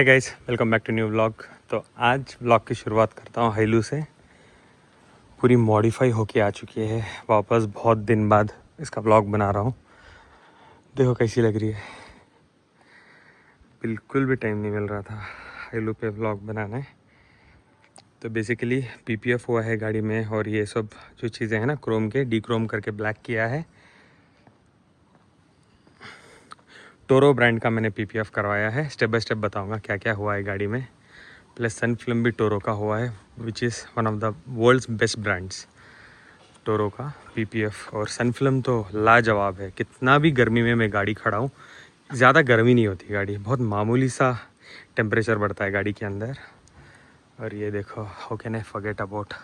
Hi guys, welcome back to new vlog. तो आज vlog की शुरुआत करता हूँ हाइलू से। पूरी मॉडिफाई होके आ चुकी है वापस, बहुत दिन बाद इसका व्लॉग बना रहा हूँ। देखो कैसी लग रही है। बिल्कुल भी टाइम नहीं मिल रहा था हाइलू पे व्लॉग बनाने। तो बेसिकली पीपीएफ हुआ है गाड़ी में, और ये सब जो चीज़ें हैं ना, क्रोम के डी क्रोम करके ब्लैक किया है। टोरो ब्रांड का मैंने पीपीएफ करवाया है। स्टेप बाय स्टेप बताऊँगा क्या क्या हुआ है गाड़ी में। प्लस सन फिल्म भी टोरो का हुआ है, which is one of the world's best brands. Toro का पीपीएफ और सन फिल्म तो लाजवाब है। कितना भी गर्मी में मैं गाड़ी खड़ा हूँ, ज़्यादा गर्मी नहीं होती गाड़ी, बहुत मामूली सा टेम्परेचर बढ़ता है गाड़ी के अंदर। और ये देखो, how can I forget about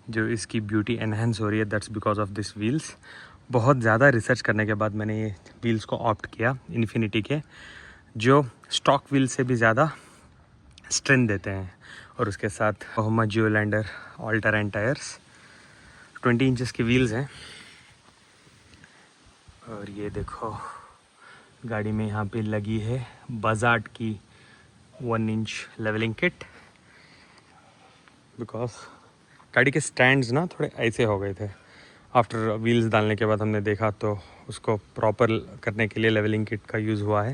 जो इसकी ब्यूटी एनहेंस हो रही है, that's because of this wheels. बहुत ज़्यादा रिसर्च करने के बाद मैंने ये व्हील्स को ऑप्ट किया इन्फिनिटी के, जो स्टॉक व्हील से भी ज़्यादा स्ट्रेंथ देते हैं। और उसके साथ होमा जियोलैंडर ऑल टेरेन टायर्स, 20 इंचेस की व्हील्स हैं। और ये देखो गाड़ी में यहाँ पे लगी है बजाज की 1 इंच लेवलिंग किट। बिकॉज गाड़ी के स्टैंड्स ना थोड़े ऐसे हो गए थे। आफ्टर व्हील्स डालने के बाद हमने देखा तो उसको प्रॉपर करने के लिए लेवलिंग किट का यूज़ हुआ है।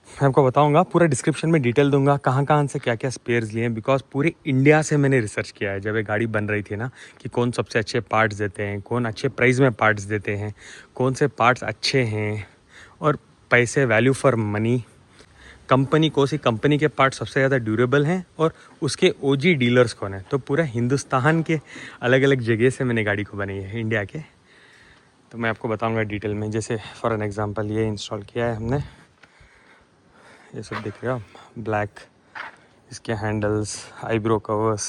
मैं आपको बताऊंगा, पूरा डिस्क्रिप्शन में डिटेल दूंगा कहाँ कहाँ से क्या क्या स्पेयर्स लिए हैं। बिकॉज पूरे इंडिया से मैंने रिसर्च किया है जब ये गाड़ी बन रही थी ना, कि कौन सबसे अच्छे पार्ट्स देते हैं, कौन अच्छे प्राइस में पार्ट्स देते हैं, कौन से पार्ट्स अच्छे हैं और पैसे वैल्यू फॉर मनी, कंपनी कौन सी कंपनी के पार्ट सबसे ज़्यादा ड्यूरेबल हैं और उसके ओजी डीलर्स कौन है। तो पूरा हिंदुस्तान के अलग अलग जगह से मैंने गाड़ी को बनाई है, इंडिया के। तो मैं आपको बताऊँगा डिटेल में। जैसे फॉर एन एग्ज़ाम्पल ये इंस्टॉल किया है हमने, ये सब दिख रहा है ब्लैक, इसके हैंडल्स, आईब्रो कवर्स,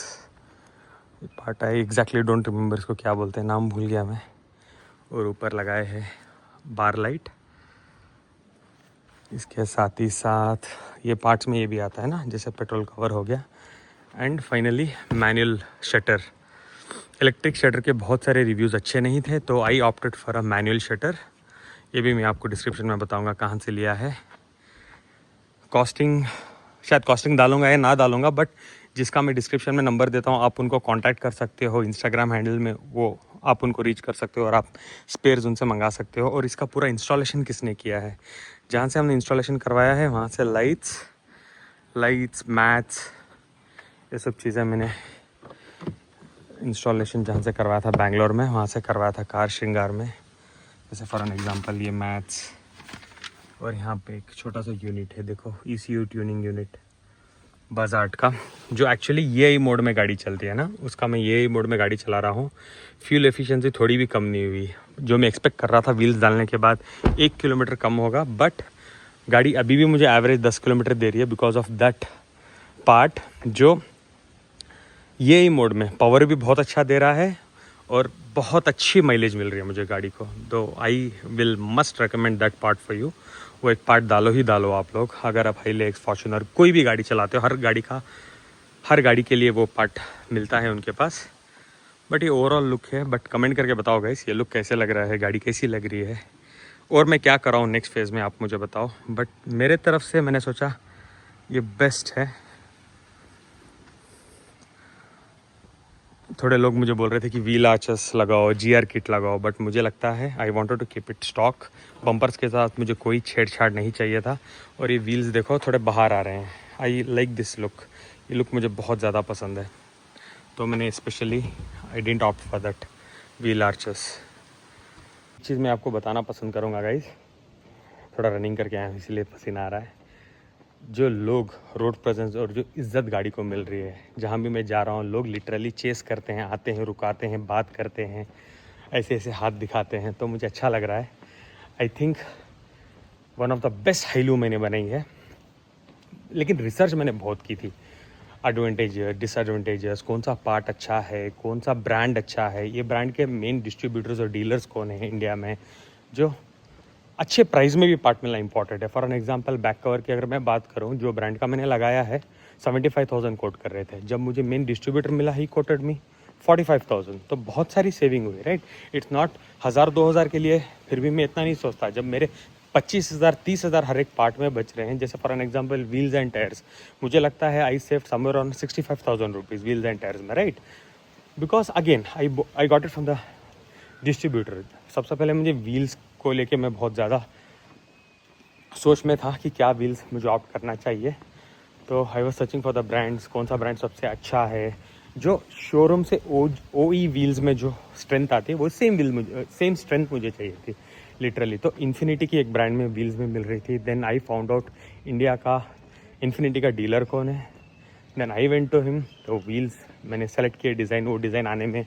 ये part I exactly don't remember इसको क्या बोलते हैं, नाम भूल गया मैं। और ऊपर लगाए हैं बार लाइट। इसके साथ ही साथ ये पार्ट्स में ये भी आता है ना, जैसे पेट्रोल कवर हो गया। And finally manual shutter. Electric shutter के बहुत सारे रिव्यूज़ अच्छे नहीं थे, तो I opted for a manual shutter. ये भी मैं आपको डिस्क्रिप्शन में बताऊंगा कहाँ से लिया है। कॉस्टिंग शायद कॉस्टिंग डालूंगा या ना डालूंगा, बट जिसका मैं डिस्क्रिप्शन में नंबर देता हूँ, आप उनको कांटेक्ट कर सकते हो। इंस्टाग्राम हैंडल में वो आप उनको रीच कर सकते हो और आप स्पेयर्स उनसे मंगा सकते हो। और इसका पूरा इंस्टॉलेशन किसने किया है, जहाँ से हमने इंस्टॉलेशन करवाया है वहाँ से लाइट्स मैट्स, ये सब चीज़ें मैंने इंस्टॉलेशन जहाँ से करवाया था बेंगलोर में, वहाँ से करवाया था कार श्रृंगार में। जैसे फॉर एन एग्जांपल ये मैट्स, और यहाँ पे एक छोटा सा यूनिट है, देखो ECU ट्यूनिंग यूनिट बजाज का, जो एक्चुअली ये मोड में गाड़ी चलती है ना, उसका मैं ये मोड में गाड़ी चला रहा हूँ। फ्यूल एफिशिएंसी थोड़ी भी कम नहीं हुई, जो मैं एक्सपेक्ट कर रहा था व्हील्स डालने के बाद 1 किलोमीटर कम होगा, बट गाड़ी अभी भी मुझे एवरेज 10 किलोमीटर दे रही है बिकॉज ऑफ दैट पार्ट। जो ये मोड में पावर भी बहुत अच्छा दे रहा है और बहुत अच्छी माइलेज मिल रही है मुझे गाड़ी को। तो I will must recommend that part for you. वो एक पार्ट डालो ही डालो आप लोग, अगर आप हाइलेक्स, फॉर्च्यूनर कोई भी गाड़ी चलाते हो, हर गाड़ी के लिए वो पार्ट मिलता है उनके पास। बट ये ओवरऑल लुक है। बट कमेंट करके बताओ गाइस, ये लुक कैसे लग रहा है, गाड़ी कैसी लग रही है, और मैं क्या कर रहा हूँ नेक्स्ट फेज़ में, आप मुझे बताओ। बट मेरे तरफ से मैंने सोचा ये बेस्ट है। थोड़े लोग मुझे बोल रहे थे कि व्हील आर्चेस लगाओ, GR किट लगाओ, बट मुझे लगता है I wanted to keep it stock. Bumpers के साथ मुझे कोई छेड़छाड़ नहीं चाहिए था। और ये व्हील्स देखो थोड़े बाहर आ रहे हैं, आई लाइक दिस लुक। ये लुक मुझे बहुत ज़्यादा पसंद है, तो मैंने specially I didn't opt for that wheel arches. चीज़ मैं आपको बताना पसंद करूँगा गाइस, थोड़ा रनिंग करके आया हूँ इसलिए पसीना आ रहा है। जो लोग रोड प्रेजेंस और जो इज़्ज़त गाड़ी को मिल रही है, जहाँ भी मैं जा रहा हूँ लोग लिटरली चेस करते हैं, आते हैं, रुकाते हैं, बात करते हैं, ऐसे ऐसे हाथ दिखाते हैं, तो मुझे अच्छा लग रहा है। I think one of the best हाइलू मैंने बनाई है। लेकिन रिसर्च मैंने बहुत की थी, एडवांटेज डिसएडवांटेजेस, कौन सा पार्ट अच्छा है, कौन सा ब्रांड अच्छा है, ये ब्रांड के मेन डिस्ट्रीब्यूटर्स और डीलर्स कौन है इंडिया में, जो अच्छे प्राइस में भी पार्ट मिलना इंपॉर्टेंट है। For an example back cover की अगर मैं बात करूं, जो ब्रांड का मैंने लगाया है 75,000 कोट कर रहे थे, जब मुझे मेन डिस्ट्रीब्यूटर मिला ही कोटेड मी 45,000। तो बहुत सारी सेविंग हुई, राइट। इट्स नॉट 1,000-2,000 के लिए फिर भी मैं इतना नहीं सोचता। जब मेरे 25,000 30,000 हर एक पार्ट में बच रहे हैं। जैसे for an example wheels and tyres, मुझे लगता है I save somewhere on 65,000 rupees wheels and tyres में, right? Because again I got it from the distributor. सबसे पहले मुझे व्हील्स को लेके मैं बहुत ज़्यादा सोच में था कि क्या व्हील्स मुझे ऑप्ट करना चाहिए। तो I was searching for the brands, कौन सा ब्रांड सबसे अच्छा है। जो शोरूम से OE व्हील्स में जो स्ट्रेंथ आती है वो सेम स्ट्रेंथ मुझे चाहिए थी लिटरली। तो इन्फिनिटी की एक ब्रांड में व्हील्स में मिल रही थी। Then I found out India का इन्फिनिटी का डीलर कौन है। Then I went to him. तो व्हील्स मैंने सेलेक्ट किए, डिज़ाइन, वो डिज़ाइन आने में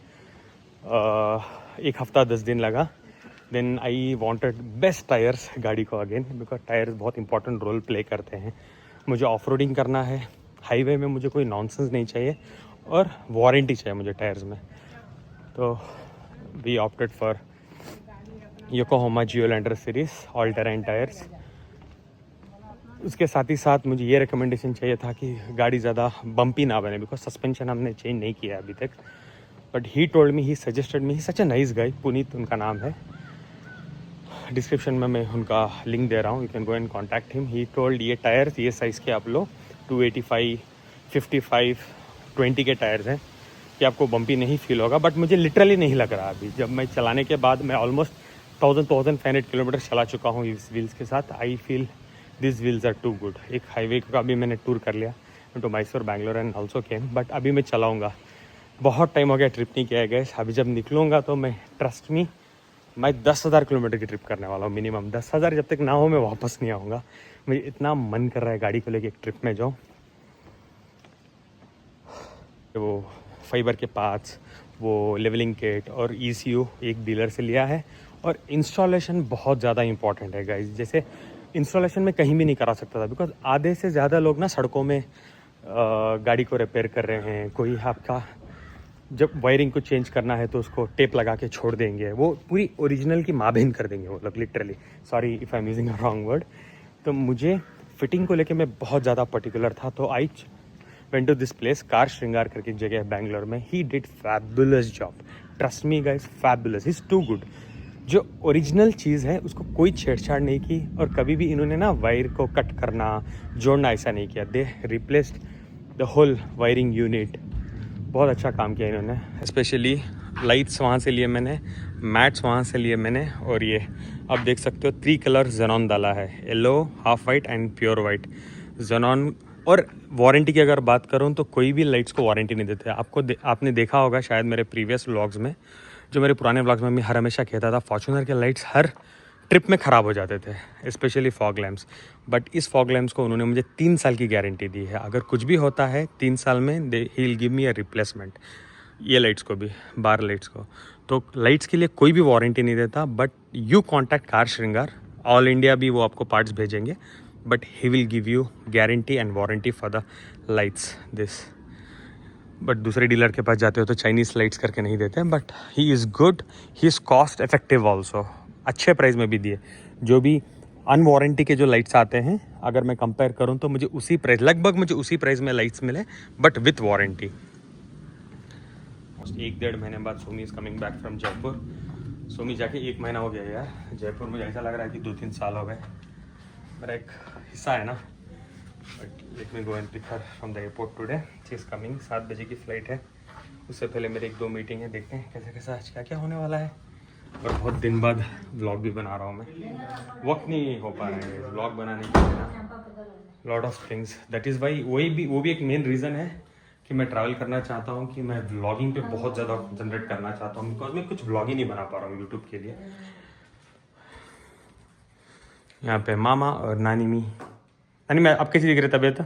1 हफ्ता 10 दिन लगा। Then I wanted best tyres गाड़ी को अगेन, बिकॉज टायर्स बहुत इंपॉर्टेंट रोल प्ले करते हैं। मुझे ऑफ रोडिंग करना है, हाईवे में मुझे कोई नॉनसेंस नहीं चाहिए और वारंटी चाहिए मुझे टायर्स में। तो we opted for Yokohama Geolandar series all terrain tyres. उसके साथ ही साथ मुझे ये रिकमेंडेशन चाहिए था कि गाड़ी ज़्यादा बम्पी ना बने, बिकॉज सस्पेंशन हमने चेंज नहीं किया अभी तक। But he told me, he suggested me, such a nice guy, Puneet उनका नाम है। डिस्क्रिप्शन में मैं उनका लिंक दे रहा हूँ, you can go and contact him. He told ये टायर्स ये साइज़ के आप लो, 285, 55, 20 के टायर्स हैं, कि आपको बम्पी नहीं फील होगा। बट मुझे लिटरली नहीं लग रहा अभी, जब मैं चलाने के बाद मैं ऑलमोस्ट 1500 किलोमीटर चला चुका हूँ इस व्हील्स के साथ। I feel this wheels are too good. एक हाईवे का भी मैंने टूर कर लिया, to Mysore, Bangalore and also came. But अभी मैं चलाऊँगा, बहुत टाइम हो गया ट्रिप नहीं किया गया। अभी जब निकलूँगा तो मैं, ट्रस्ट मी, मैं 10,000 किलोमीटर की ट्रिप करने वाला हूँ मिनिमम। 10,000 जब तक ना हो मैं वापस नहीं आऊँगा। मुझे इतना मन कर रहा है गाड़ी को लेके एक ट्रिप में जाऊँ। वो फाइबर के पार्ट्स, वो लेवलिंग किट और ECU एक डीलर से लिया है। और इंस्टॉलेशन बहुत ज़्यादा इंपॉर्टेंट है गाइज। जैसे इंस्टॉलेशन में कहीं भी नहीं करा सकता था, बिकॉज आधे से ज़्यादा लोग ना सड़कों में गाड़ी को रिपेयर कर रहे हैं। कोई आपका जब वायरिंग को चेंज करना है तो उसको टेप लगा के छोड़ देंगे, वो पूरी ओरिजिनल की माँ बहन कर देंगे वो लोग literally. Sorry if I am using a wrong word. तो मुझे फिटिंग को लेके मैं बहुत ज़्यादा पर्टिकुलर था। तो I went to this place, car Shringar करके एक जगह है बैंगलोर में। He did fabulous job, trust me guys, fabulous, he is too good. जो ओरिजिनल चीज़ है उसको कोई छेड़छाड़ नहीं की, और कभी भी इन्होंने ना वायर को कट करना, जोड़ना ऐसा नहीं किया। They replaced the whole wiring unit. बहुत अच्छा काम किया इन्होंने। स्पेशली लाइट्स वहाँ से लिए मैंने, मैट्स वहाँ से लिए मैंने। और ये आप देख सकते हो 3 कलर जेनॉन डाला है, yellow, half white and pure white xenon. और वारंटी की अगर बात करूँ तो कोई भी लाइट्स को वारंटी नहीं देते। आपने देखा होगा शायद मेरे प्रीवियस व्लॉग्स में, जो मेरे पुराने व्लॉग्स में मैं हमेशा कहता था फॉर्च्यूनर के लाइट्स हर ट्रिप में ख़राब हो जाते थे, स्पेशली फॉग लैम्प्स। बट इस फॉग लैम्प्स को उन्होंने मुझे 3 साल की गारंटी दी है। अगर कुछ भी होता है 3 साल में he will give me a replacement. ये लाइट्स को भी, बार लाइट्स को। तो लाइट्स के लिए कोई भी वारंटी नहीं देता। बट यू कॉन्टैक्ट कार श्रृंगार, ऑल इंडिया भी वो आपको पार्ट्स भेजेंगे, but he will give you guarantee and warranty for the lights this. But दूसरे डीलर के पास जाते हो तो चाइनीज़ लाइट्स करके नहीं देते। But he is good, he is cost effective also, अच्छे प्राइस में भी दिए। जो भी अनवारंटी के जो लाइट्स आते हैं, अगर मैं कंपेयर करूं तो मुझे उसी प्राइस, लगभग मुझे उसी प्राइस में लाइट्स मिले, बट विथ वारंटी। 1-1.5 महीने बाद Somi is coming back from Jaipur. Somi जाके 1 महीना हो गया यार। जयपुर में ऐसा लग रहा है कि 2-3 साल हो गए। मेरा एक हिस्सा है ना। But let me go and pick her from the airport today. She is coming, 7 बजे की फ़्लाइट है। उससे पहले मेरे 1-2 मीटिंग है, देखते हैं कैसे कैसा आज क्या क्या होने वाला है। और बहुत दिन बाद व्लॉग भी बना रहा हूँ मैं, वक्त नहीं हो पा रहा है व्लॉग बनाने के लिए ना, lot of things. That is why वो भी एक मेन रीज़न है कि मैं ट्रैवल करना चाहता हूँ, कि मैं व्लॉगिंग पे बहुत ज़्यादा कंसंट्रेट करना चाहता हूँ, बिकॉज मैं कुछ व्लॉग ही नहीं बना पा रहा हूँ यूट्यूब के लिए। यहाँ पे मामा और नानी मैं अब कैसी दिख रही है तबीयत?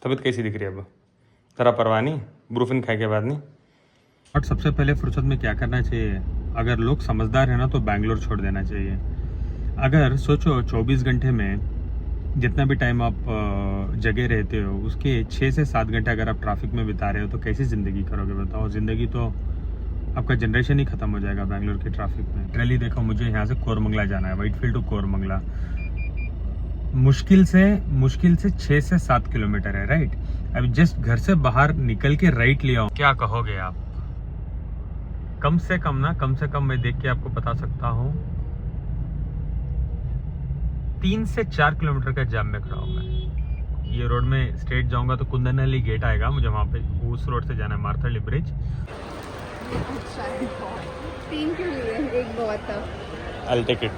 तबीयत कैसी दिख रही है अब? ज़रा परवाह नहीं, ब्रूफिन खाए के बाद नहीं। और सबसे पहले फुर्सत में क्या करना चाहिए, अगर लोग समझदार हैं ना तो बैंगलोर छोड़ देना चाहिए। अगर सोचो 24 घंटे में जितना भी टाइम आप जगह रहते हो, उसके 6 से 7 घंटे अगर आप ट्रैफिक में बिता रहे हो तो कैसी ज़िंदगी करोगे बताओ? ज़िंदगी तो आपका जनरेशन ही ख़त्म हो जाएगा बैंगलोर के ट्रैफिक में। ट्रेली देखो, मुझे यहाँ से कोरमंगला जाना है, व्हाइटफील्ड टू कोरमंगला। मुश्किल से 6 से 7 किलोमीटर है, राइट? अभी जस्ट घर से बाहर निकल के राइट लिया हूँ। क्या कहोगे आप? कम से कम मैं देख के आपको बता सकता हूँ 3 से 4 किलोमीटर का जाम में खड़ा हूँ मैं। ये रोड में स्ट्रेट जाऊंगा तो कुंदनहल्ली गेट आएगा, मुझे वहाँ पे उस रोड से जाना है, मार्थली ब्रिज। अच्छा है। 3 के लिए एक बहुत था। I'll take it।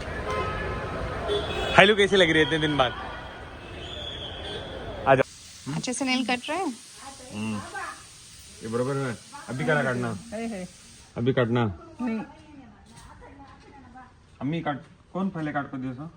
हेलो, कैसी लग रही है इतने दिन बाद? आ जा। अच्छे से नेल कट रहा है। ये बरोबर है। अभी क्या काटना? है। अभी काटना। नहीं। अम्मी काट, कौन पहले काट को दिया?